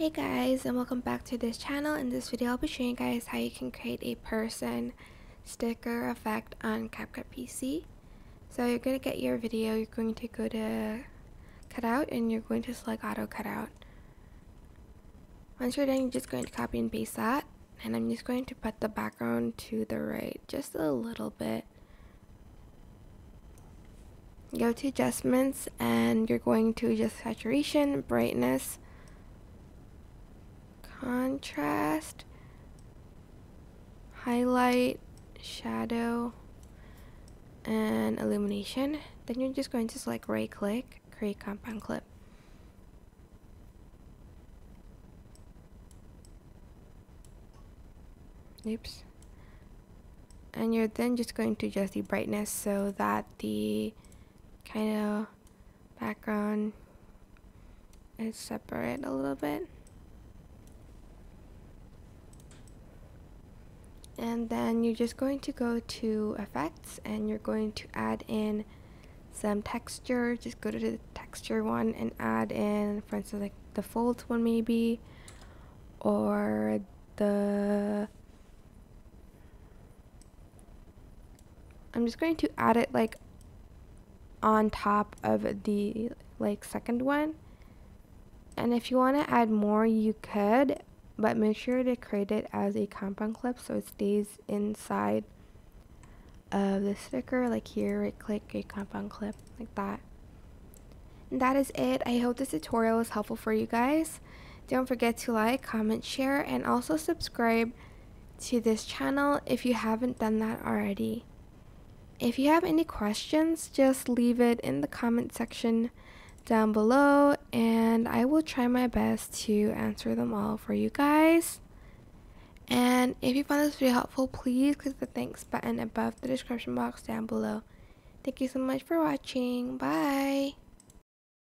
Hey guys, and welcome back to this channel. In this video I'll be showing you guys how you can create a person sticker effect on CapCut PC. So you're going to get your video, you're going to go to cutout and you're going to select auto cutout. Once you're done, you're just going to copy and paste that, and I'm just going to put the background to the right just a little bit. Go to adjustments and you're going to adjust saturation, brightness, contrast, highlight, shadow, and illumination. Then you're just going to select right click, create compound clip. Oops. And you're then just going to adjust the brightness so that the kind of background is separate a little bit. And then you're just going to go to effects and you're going to add in some texture. Just go to the texture one and add in, for instance, like the folds one maybe, or I'm just going to add it like on top of the second one. And if you want to add more you could, but make sure to create it as a compound clip so it stays inside of the sticker. Like here, right click, create compound clip, like that. And that is it. I hope this tutorial was helpful for you guys. Don't forget to like, comment, share, and also subscribe to this channel if you haven't done that already. If you have any questions, just leave it in the comment section down below and I will try my best to answer them all for you guys. And if you found this video helpful, please click the thanks button above the description box down below. Thank you so much for watching. Bye!